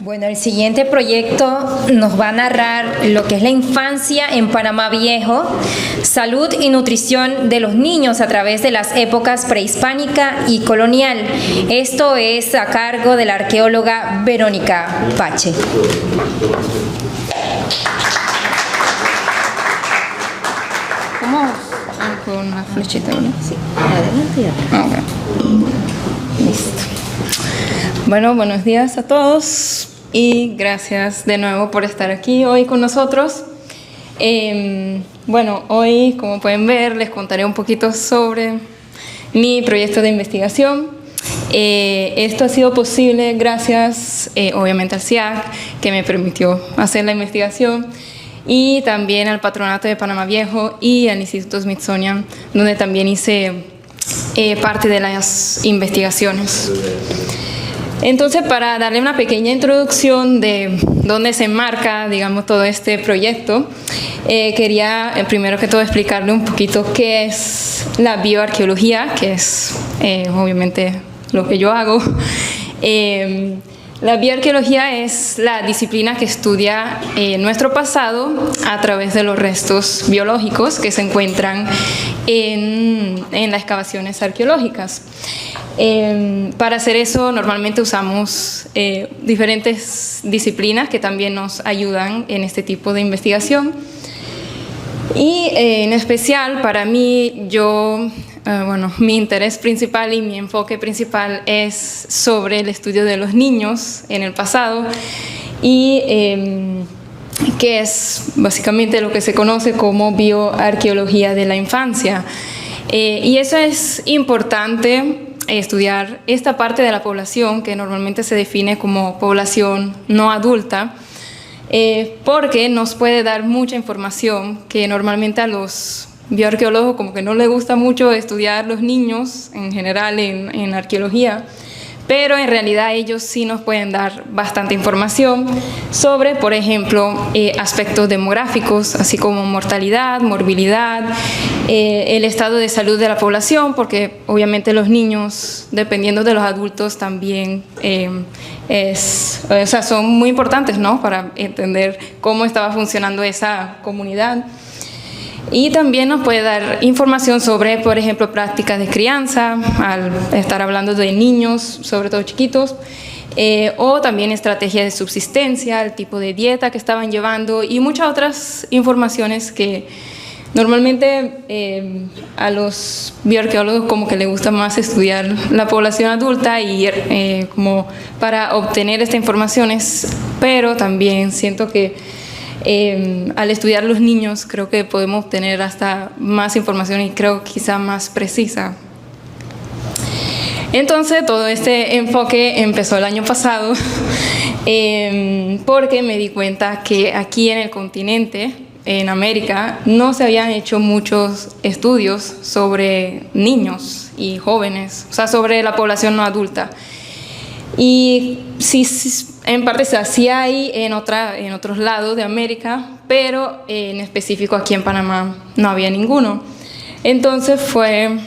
Bueno, el siguiente proyecto nos va a narrar lo que es la infancia en Panamá Viejo, salud y nutrición de los niños a través de las épocas prehispánica y colonial. Esto es a cargo de la arqueóloga Verónica Pache. ¿Cómo? Con una flechita, ¿verdad? Sí, adelante ya. Okay. Listo. Bueno, buenos días a todos y gracias de nuevo por estar aquí hoy con nosotros. Bueno, hoy, como pueden ver, les contaré un poquito sobre mi proyecto de investigación. Esto ha sido posible gracias, obviamente, al CIAC, que me permitió hacer la investigación, y también al Patronato de Panamá Viejo y al Instituto Smithsonian, donde también hice parte de las investigaciones. Entonces, para darle una pequeña introducción de dónde se enmarca, digamos, todo este proyecto, quería primero que todo explicarle un poquito qué es la bioarqueología, que es obviamente lo que yo hago. La bioarqueología es la disciplina que estudia nuestro pasado a través de los restos biológicos que se encuentran en las excavaciones arqueológicas. Para hacer eso normalmente usamos diferentes disciplinas que también nos ayudan en este tipo de investigación. Y en especial para mí, mi interés principal y mi enfoque principal es sobre el estudio de los niños en el pasado y que es básicamente lo que se conoce como bioarqueología de la infancia. Y eso es importante, estudiar esta parte de la población que normalmente se define como población no adulta, porque nos puede dar mucha información que normalmente a los bioarqueólogos como que no les gusta mucho estudiar los niños en general en arqueología, pero en realidad ellos sí nos pueden dar bastante información sobre, por ejemplo, aspectos demográficos, así como mortalidad, morbilidad, el estado de salud de la población, porque obviamente los niños, dependiendo de los adultos, también son muy importantes, ¿no?, para entender cómo estaba funcionando esa comunidad. Y también nos puede dar información sobre, por ejemplo, prácticas de crianza, al estar hablando de niños, sobre todo chiquitos, o también estrategias de subsistencia, el tipo de dieta que estaban llevando y muchas otras informaciones que normalmente a los bioarqueólogos como que les gusta más estudiar la población adulta y como para obtener estas informaciones, pero también siento que al estudiar los niños creo que podemos obtener hasta más información y creo quizá más precisa. Entonces todo este enfoque empezó el año pasado porque me di cuenta que aquí en el continente, en América, no se habían hecho muchos estudios sobre niños y jóvenes, o sea, sobre la población no adulta. Y sí, en parte sí hay en otros lados de América, pero en específico aquí en Panamá no había ninguno. Entonces fue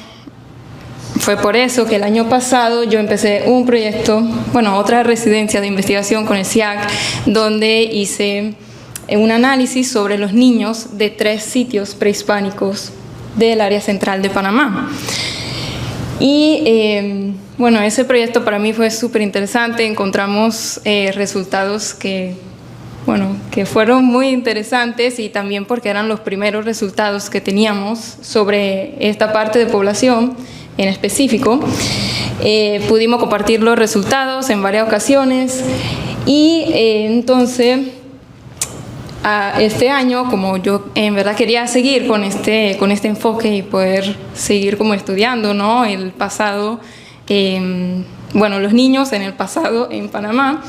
por eso que el año pasado yo empecé un proyecto, otra residencia de investigación con el CIAC, donde hice un análisis sobre los niños de 3 sitios prehispánicos del área central de Panamá. Y ese proyecto para mí fue súper interesante. Encontramos resultados que fueron muy interesantes, y también porque eran los primeros resultados que teníamos sobre esta parte de población en específico. Pudimos compartir los resultados en varias ocasiones y entonces este año, como yo en verdad quería seguir con este enfoque y poder seguir como estudiando, ¿no?, el pasado, los niños en el pasado en Panamá,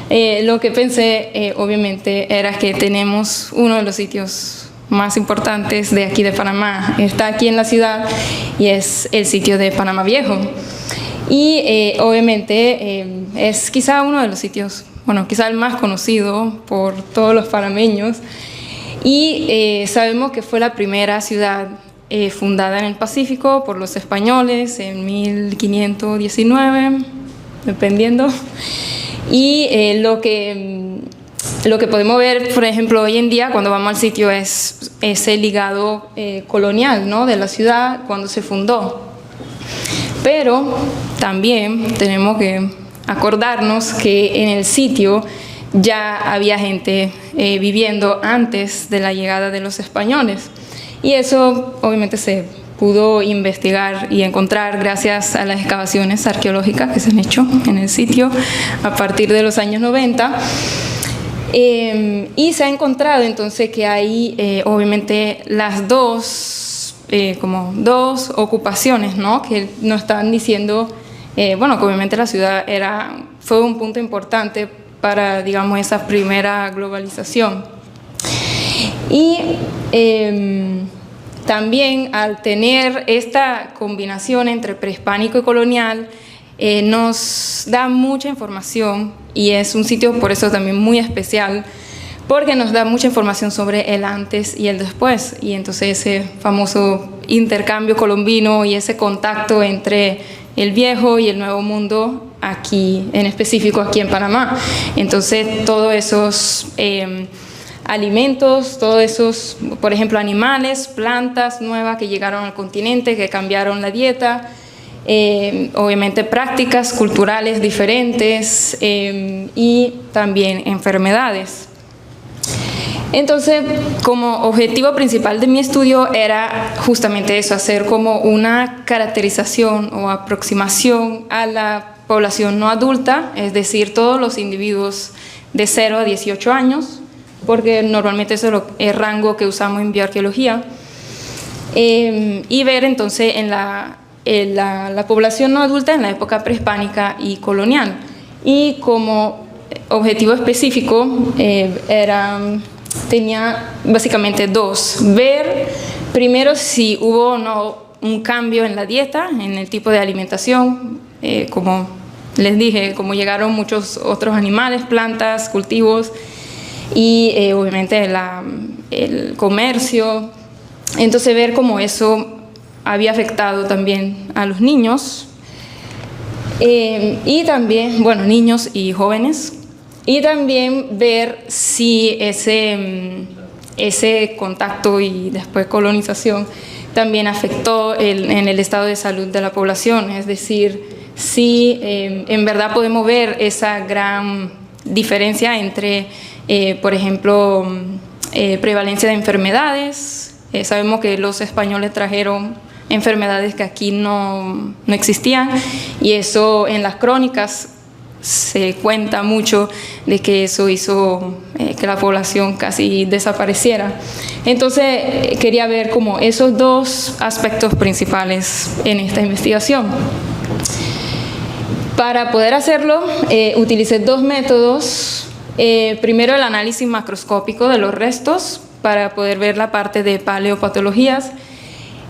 lo que pensé obviamente era que tenemos uno de los sitios más importantes de aquí de Panamá, está aquí en la ciudad, y es el sitio de Panamá Viejo. Y obviamente es quizá uno de los sitios, quizá el más conocido por todos los panameños, y sabemos que fue la primera ciudad fundada en el Pacífico por los españoles en 1519, dependiendo, Y lo que podemos ver, por ejemplo, hoy en día cuando vamos al sitio es ese ligado colonial, ¿no?, de la ciudad cuando se fundó. Pero también tenemos que acordarnos que en el sitio ya había gente viviendo antes de la llegada de los españoles. Y eso obviamente se pudo investigar y encontrar gracias a las excavaciones arqueológicas que se han hecho en el sitio a partir de los años 90. Y se ha encontrado entonces que hay obviamente las como dos ocupaciones, ¿no?, que nos están diciendo, bueno, que obviamente la ciudad fue un punto importante para, digamos, esa primera globalización. Y también al tener esta combinación entre prehispánico y colonial, nos da mucha información, y es un sitio por eso también muy especial, porque nos da mucha información sobre el antes y el después, y entonces ese famoso intercambio colombino y ese contacto entre el viejo y el nuevo mundo aquí, en específico aquí en Panamá. Entonces todos esos alimentos, todos esos, por ejemplo, animales, plantas nuevas que llegaron al continente, que cambiaron la dieta, obviamente prácticas culturales diferentes y también enfermedades. Entonces, como objetivo principal de mi estudio era justamente eso, hacer como una caracterización o aproximación a la población no adulta, es decir, todos los individuos de 0 a 18 años, porque normalmente eso es el rango que usamos en bioarqueología, y ver entonces en la población no adulta en la época prehispánica y colonial. Y como objetivo específico tenía básicamente dos: ver primero si hubo o no un cambio en la dieta, en el tipo de alimentación, como les dije, como llegaron muchos otros animales, plantas, cultivos, y obviamente el comercio. Entonces ver cómo eso había afectado también a los niños, y también, bueno, niños y jóvenes, y también ver si ese contacto y después colonización también afectó en el estado de salud de la población, es decir, si en verdad podemos ver esa gran diferencia entre, por ejemplo, prevalencia de enfermedades. Sabemos que los españoles trajeron enfermedades que aquí no existían, y eso en las crónicas se cuenta mucho de que eso hizo que la población casi desapareciera. Entonces quería ver como esos dos aspectos principales en esta investigación. Para poder hacerlo utilicé dos métodos. Primero el análisis macroscópico de los restos para poder ver la parte de paleopatologías,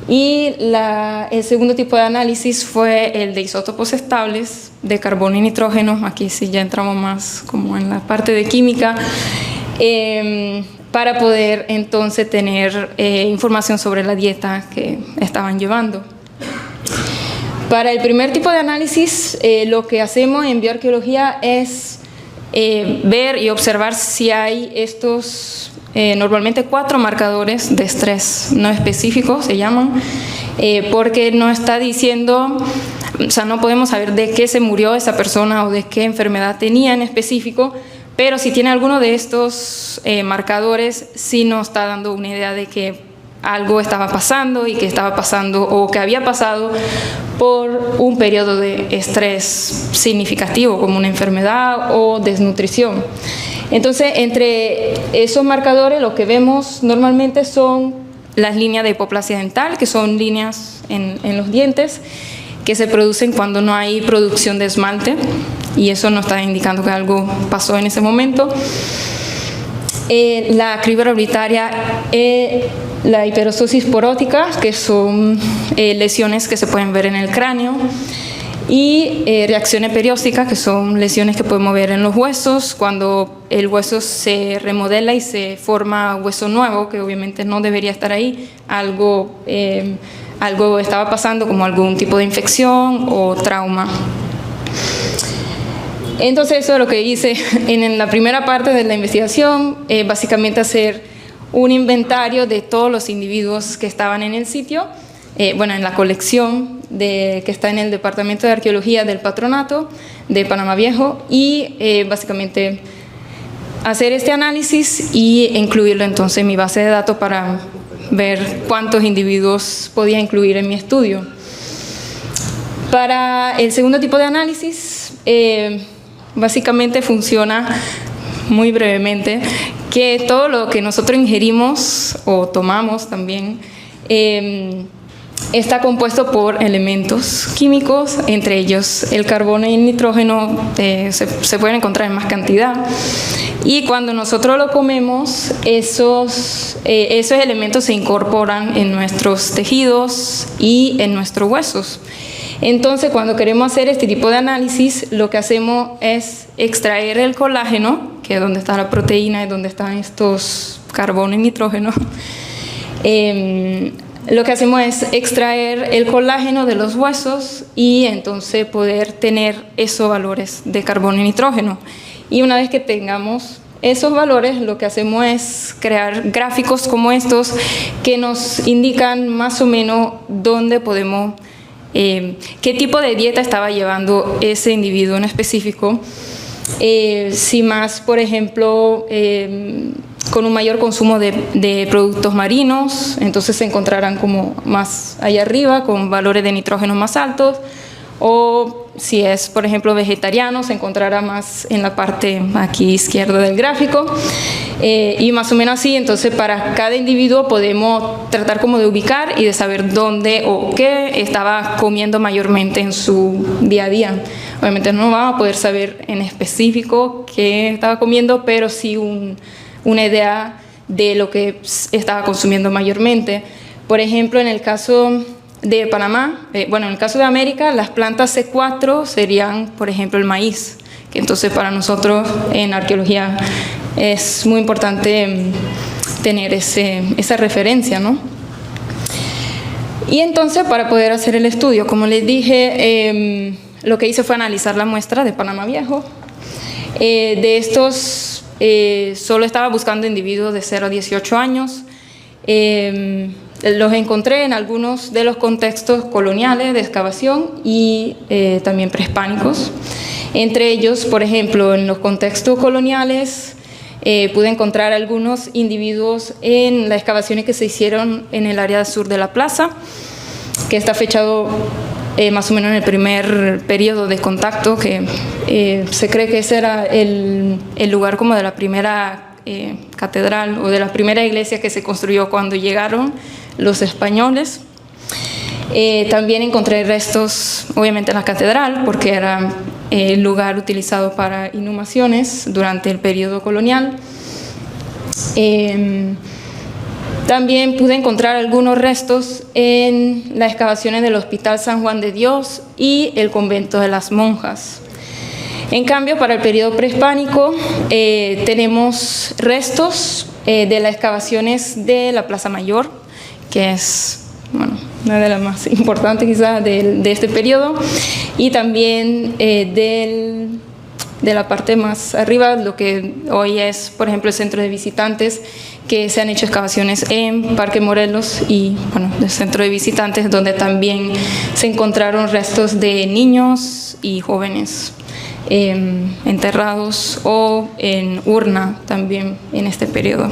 y el segundo tipo de análisis fue el de isótopos estables de carbono y nitrógeno. Aquí sí ya entramos más como en la parte de química, para poder entonces tener información sobre la dieta que estaban llevando. Para el primer tipo de análisis, lo que hacemos en bioarqueología es ver y observar si hay estos normalmente 4 marcadores de estrés no específicos, se llaman, porque no está diciendo, o sea, no podemos saber de qué se murió esa persona o de qué enfermedad tenía en específico, pero si tiene alguno de estos marcadores, sí nos está dando una idea de que algo estaba pasando, y que estaba pasando o que había pasado por un periodo de estrés significativo, como una enfermedad o desnutrición. Entonces, entre esos marcadores, lo que vemos normalmente son las líneas de hipoplasia dental, que son líneas en los dientes que se producen cuando no hay producción de esmalte, y eso nos está indicando que algo pasó en ese momento. La cribra orbitaria, la hiperostosis porótica, que son lesiones que se pueden ver en el cráneo, y reacciones periósticas, que son lesiones que podemos ver en los huesos cuando el hueso se remodela y se forma hueso nuevo, que obviamente no debería estar ahí. Algo estaba pasando, como algún tipo de infección o trauma. Entonces eso es lo que hice en la primera parte de la investigación, básicamente hacer un inventario de todos los individuos que estaban en el sitio, en la colección que está en el Departamento de Arqueología del Patronato de Panamá Viejo, y básicamente hacer este análisis y incluirlo entonces en mi base de datos para ver cuántos individuos podía incluir en mi estudio. Para el segundo tipo de análisis, básicamente funciona muy brevemente que todo lo que nosotros ingerimos o tomamos también está compuesto por elementos químicos, entre ellos el carbono y el nitrógeno se pueden encontrar en más cantidad, y cuando nosotros lo comemos, esos elementos se incorporan en nuestros tejidos y en nuestros huesos. Entonces, cuando queremos hacer este tipo de análisis, lo que hacemos es extraer el colágeno, que es donde está la proteína y donde están estos carbono y nitrógeno. Lo que hacemos es extraer el colágeno de los huesos y entonces poder tener esos valores de carbono y nitrógeno. Y una vez que tengamos esos valores, lo que hacemos es crear gráficos como estos que nos indican más o menos dónde podemos, qué tipo de dieta estaba llevando ese individuo en específico. Si más, por ejemplo, con un mayor consumo de productos marinos, entonces se encontrarán como más allá arriba, con valores de nitrógeno más altos, o si es, por ejemplo, vegetariano, se encontrará más en la parte aquí izquierda del gráfico, y más o menos así. Entonces, para cada individuo podemos tratar como de ubicar y de saber dónde o qué estaba comiendo mayormente en su día a día. Obviamente no vamos a poder saber en específico qué estaba comiendo, pero sí una idea de lo que estaba consumiendo mayormente. Por ejemplo, en el caso de Panamá, en el caso de América, las plantas C4 serían, por ejemplo, el maíz, que entonces para nosotros en arqueología es muy importante tener esa referencia, ¿no? Y entonces, para poder hacer el estudio, como les dije, lo que hice fue analizar la muestra de Panamá Viejo. De estos, solo estaba buscando individuos de 0 a 18 años. Los encontré en algunos de los contextos coloniales de excavación y también prehispánicos. Entre ellos, por ejemplo, en los contextos coloniales, pude encontrar algunos individuos en las excavaciones que se hicieron en el área sur de la plaza, que está fechado más o menos en el primer periodo de contacto, que se cree que ese era el lugar como de la primera catedral o de la primera iglesia que se construyó cuando llegaron los españoles. También encontré restos, obviamente, en la catedral, porque era el lugar utilizado para inhumaciones durante el periodo colonial. También pude encontrar algunos restos en las excavaciones del Hospital San Juan de Dios y el convento de las monjas. En cambio, para el periodo prehispánico tenemos restos de las excavaciones de la Plaza Mayor, que es una de las más importantes quizás de este periodo, y también de la parte más arriba, lo que hoy es, por ejemplo, el centro de visitantes, que se han hecho excavaciones en Parque Morelos y, el centro de visitantes, donde también se encontraron restos de niños y jóvenes enterrados o en urna también en este periodo.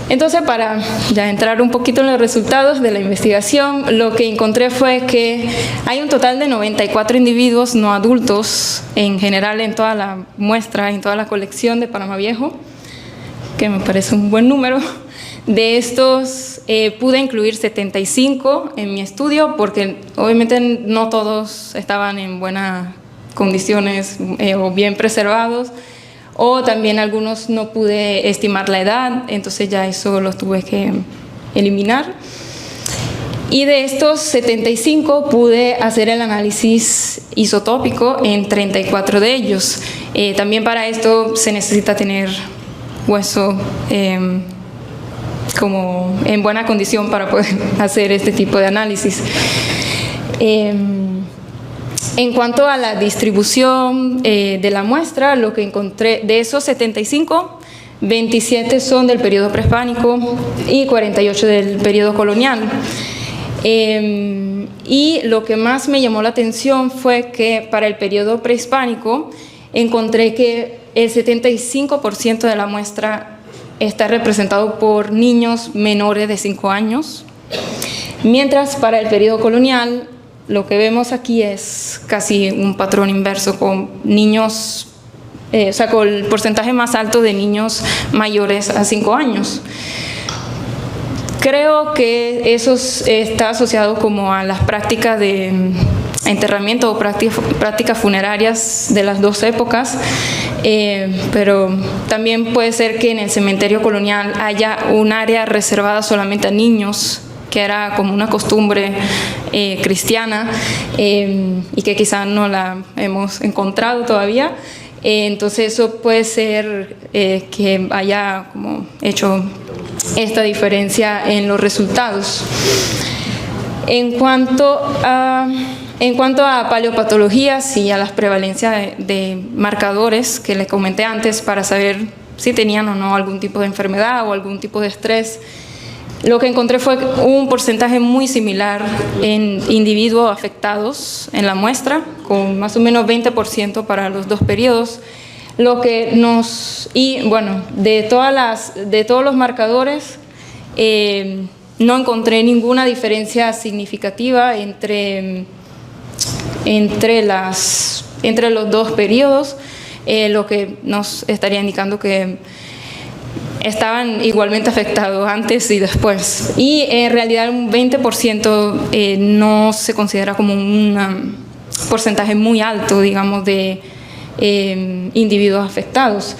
Entonces, para ya entrar un poquito en los resultados de la investigación, lo que encontré fue que hay un total de 94 individuos no adultos en general en toda la muestra, en toda la colección de Panamá Viejo, que me parece un buen número. De estos pude incluir 75 en mi estudio, porque obviamente no todos estaban en buenas condiciones o bien preservados, o también algunos no pude estimar la edad, entonces ya eso los tuve que eliminar. Y de estos 75 pude hacer el análisis isotópico en 34 de ellos. También para esto se necesita tener hueso como en buena condición para poder hacer este tipo de análisis. En cuanto a la distribución de la muestra, lo que encontré, de esos 75, 27 son del periodo prehispánico y 48 del periodo colonial. Y lo que más me llamó la atención fue que para el periodo prehispánico encontré que el 75% de la muestra está representado por niños menores de 5 años, mientras para el periodo colonial lo que vemos aquí es casi un patrón inverso, con niños, o sea, con el porcentaje más alto de niños mayores a 5 años. Creo que eso está asociado como a las prácticas de enterramiento o prácticas funerarias de las dos épocas, pero también puede ser que en el cementerio colonial haya un área reservada solamente a niños, que era como una costumbre cristiana y que quizás no la hemos encontrado todavía. Entonces eso puede ser que haya como hecho esta diferencia en los resultados. En cuanto a paleopatologías y a las prevalencias de marcadores que les comenté antes para saber si tenían o no algún tipo de enfermedad o algún tipo de estrés, lo que encontré fue un porcentaje muy similar en individuos afectados en la muestra, con más o menos 20% para los dos periodos. Y bueno, de todos los marcadores, no encontré ninguna diferencia significativa entre los dos periodos, lo que nos estaría indicando que estaban igualmente afectados antes y después. Y en realidad un 20% no se considera como un porcentaje muy alto, digamos, de individuos afectados.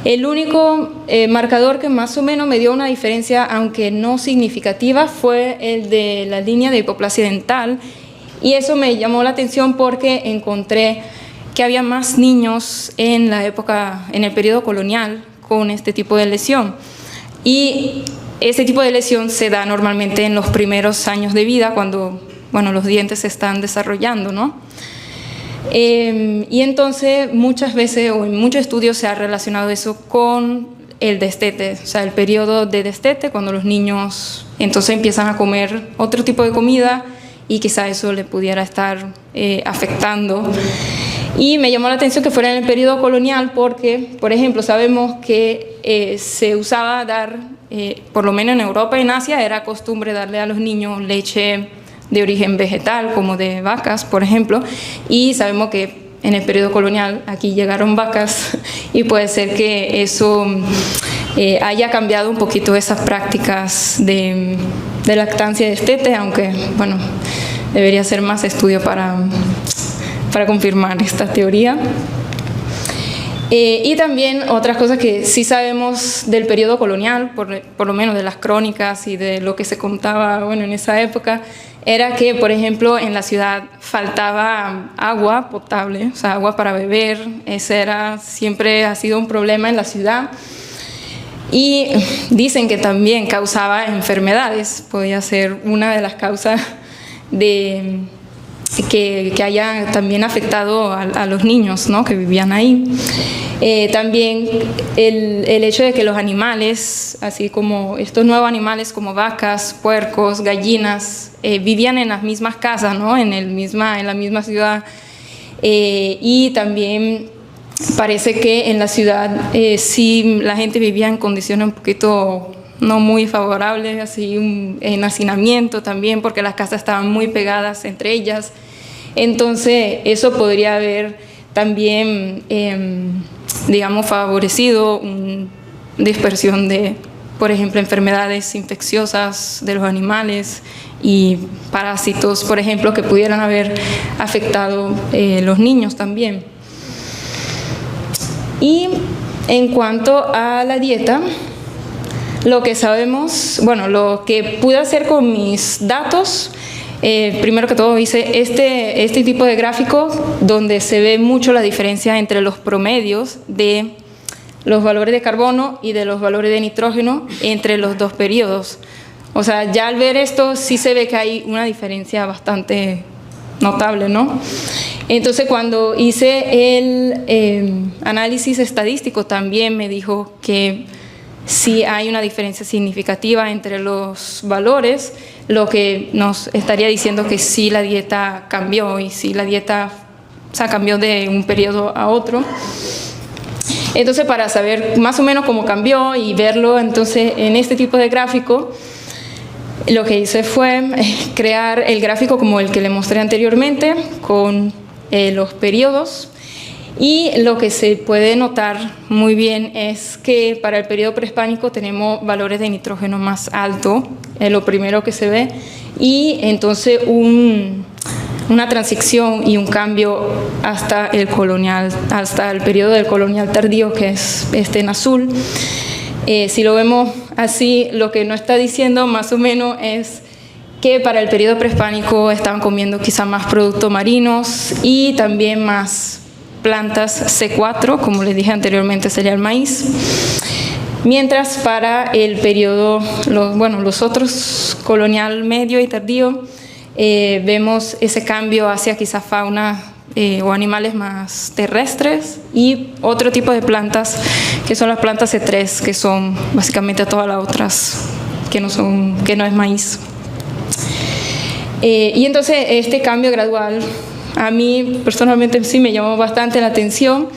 El único marcador que más o menos me dio una diferencia, aunque no significativa, fue el de la línea de hipoplasia dental, y eso me llamó la atención porque encontré que había más niños en el periodo colonial con este tipo de lesión. Y este tipo de lesión se da normalmente en los primeros años de vida, cuando, bueno, los dientes se están desarrollando, ¿no? Y entonces muchas veces o en muchos estudios se ha relacionado eso con el destete, o sea, el periodo de destete, cuando los niños entonces empiezan a comer otro tipo de comida y quizá eso le pudiera estar afectando. Y me llamó la atención que fuera en el periodo colonial porque, por ejemplo, sabemos que se usaba dar, por lo menos en Europa y en Asia, era costumbre darle a los niños leche de origen vegetal, como de vacas, por ejemplo, y sabemos que en el periodo colonial aquí llegaron vacas y puede ser que eso haya cambiado un poquito esas prácticas de lactancia y destete, aunque, bueno, debería ser más estudio para confirmar esta teoría. Y también otras cosas que sí sabemos del periodo colonial, por lo menos de las crónicas y de lo que se contaba, bueno, en esa época, era que, por ejemplo, en la ciudad faltaba agua potable, o sea, agua para beber. Ese siempre ha sido un problema en la ciudad. Y dicen que también causaba enfermedades, podía ser una de las causas de que haya también afectado a los niños, ¿no?, que vivían ahí. También el hecho de que los animales, así como estos nuevos animales como vacas, puercos, gallinas, vivían en las mismas casas, ¿no?, en la misma ciudad. Y también parece que en la ciudad sí la gente vivía en condiciones un poquito no muy favorables, así en hacinamiento también, porque las casas estaban muy pegadas entre ellas. Entonces eso podría haber también, digamos, favorecido una dispersión de, por ejemplo, enfermedades infecciosas de los animales y parásitos, por ejemplo, que pudieran haber afectado los niños también. Y en cuanto a la dieta, lo que sabemos, bueno, lo que pude hacer con mis datos, primero que todo hice este tipo de gráfico donde se ve mucho la diferencia entre los promedios de los valores de carbono y de los valores de nitrógeno entre los dos periodos. O sea, ya al ver esto sí se ve que hay una diferencia bastante notable, ¿no? Entonces, cuando hice el análisis estadístico, también me dijo que sí hay una diferencia significativa entre los valores, lo que nos estaría diciendo que sí la dieta cambió y sí la dieta, o sea, cambió de un periodo a otro. Entonces, para saber más o menos cómo cambió y verlo entonces en este tipo de gráfico, lo que hice fue crear el gráfico como el que le mostré anteriormente, con los periodos. Y lo que se puede notar muy bien es que para el periodo prehispánico tenemos valores de nitrógeno más altos, es lo primero que se ve, y entonces una transición y un cambio hasta el colonial, hasta el periodo del colonial tardío, que es en azul. Si lo vemos así, lo que nos está diciendo más o menos es que para el periodo prehispánico estaban comiendo quizá más productos marinos y también más plantas C4, como les dije anteriormente, sería el maíz. Mientras para el periodo, los otros colonial medio y tardío, vemos ese cambio hacia quizá fauna o animales más terrestres y otro tipo de plantas que son las plantas C3, que son básicamente todas las otras que no es maíz. Y entonces este cambio gradual a mí personalmente sí me llamó bastante la atención,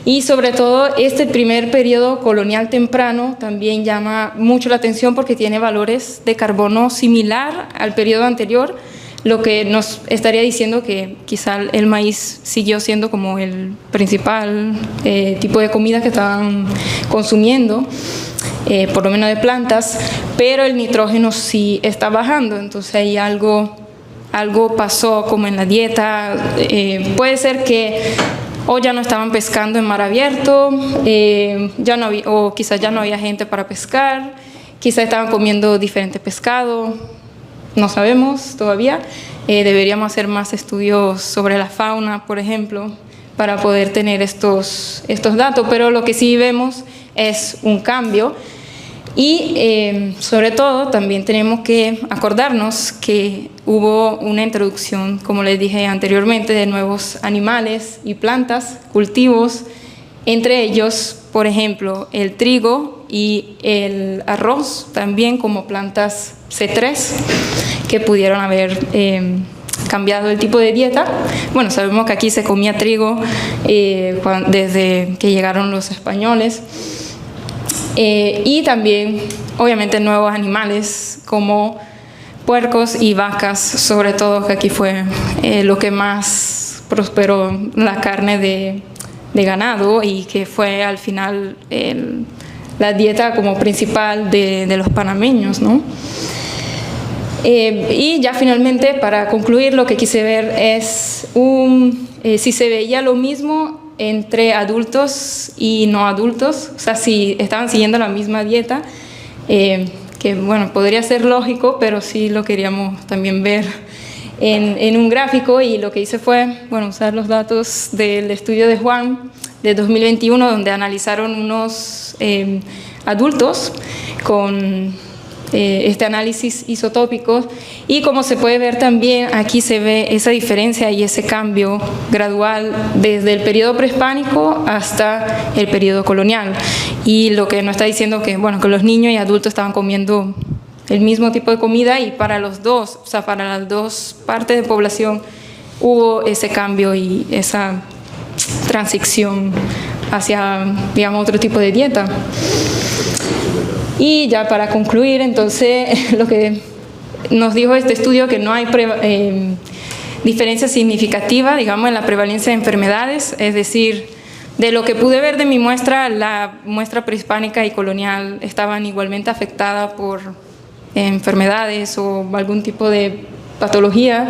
y sobre todo este primer periodo colonial temprano también llama mucho la atención porque tiene valores de carbono similar al periodo anterior, lo que nos estaría diciendo que quizá el maíz siguió siendo como el principal tipo de comida que estaban consumiendo, por lo menos de plantas, pero el nitrógeno sí está bajando. Entonces hay algo pasó como en la dieta. Puede ser que o ya no estaban pescando en mar abierto, o quizás ya no había gente para pescar, quizás estaban comiendo diferente pescado. No sabemos todavía. Deberíamos hacer más estudios sobre la fauna, por ejemplo, para poder tener estos datos, pero lo que sí vemos es un cambio. Y sobre todo también tenemos que acordarnos que hubo una introducción, como les dije anteriormente, de nuevos animales y plantas, cultivos, entre ellos, por ejemplo, el trigo y el arroz, también como plantas C3, que pudieron haber cambiado el tipo de dieta. Bueno, sabemos que aquí se comía trigo desde que llegaron los españoles. Y también, obviamente, nuevos animales como puercos y vacas, sobre todo, que aquí fue lo que más prosperó, la carne de ganado, y que fue al final la dieta como principal de los panameños, ¿no? Y ya finalmente, para concluir, lo que quise ver es si se veía lo mismo entre adultos y no adultos, o sea, si estaban siguiendo la misma dieta, que bueno, podría ser lógico, pero sí lo queríamos también ver en un gráfico, y lo que hice fue, bueno, usar los datos del estudio de Juan de 2021, donde analizaron unos adultos con este análisis isotópico, y como se puede ver también aquí se ve esa diferencia y ese cambio gradual desde el periodo prehispánico hasta el periodo colonial. Y lo que nos está diciendo que, bueno, que los niños y adultos estaban comiendo el mismo tipo de comida, y para los dos, o sea, para las dos partes de población hubo ese cambio y esa transición hacia, digamos, otro tipo de dieta. Y ya para concluir, entonces, lo que nos dijo este estudio, que no hay diferencia significativa, digamos, en la prevalencia de enfermedades, es decir, de lo que pude ver de mi muestra, la muestra prehispánica y colonial estaban igualmente afectadas por enfermedades o algún tipo de patología.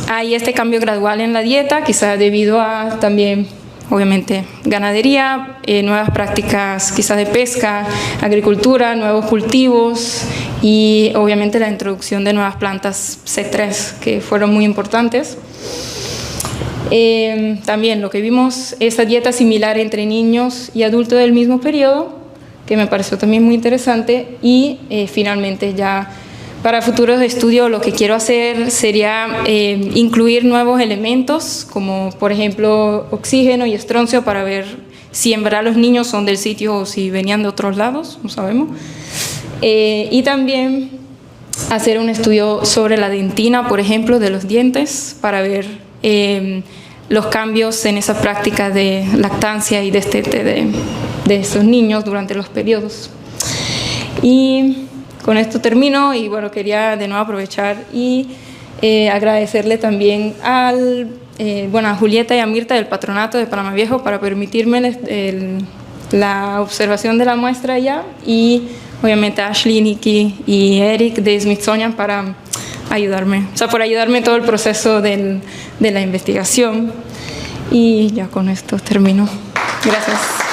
Hay este cambio gradual en la dieta, quizás debido a también, obviamente, ganadería, nuevas prácticas quizás de pesca, agricultura, nuevos cultivos y obviamente la introducción de nuevas plantas C3 que fueron muy importantes. También lo que vimos, esa dieta similar entre niños y adultos del mismo periodo, que me pareció también muy interesante, y finalmente ya Para futuros estudios lo que quiero hacer sería incluir nuevos elementos, como por ejemplo oxígeno y estroncio, para ver si en verdad los niños son del sitio o si venían de otros lados, no sabemos. Y también hacer un estudio sobre la dentina, por ejemplo, de los dientes, para ver los cambios en esa práctica de lactancia y destete de esos niños durante los periodos. Y con esto termino y bueno, quería de nuevo aprovechar y agradecerle también a Julieta y a Mirta del Patronato de Panamá Viejo para permitirme la observación de la muestra ya, y obviamente a Ashley, Nikki y Eric de Smithsonian para ayudarme, por ayudarme en todo el proceso de la investigación. Y ya con esto termino. Gracias.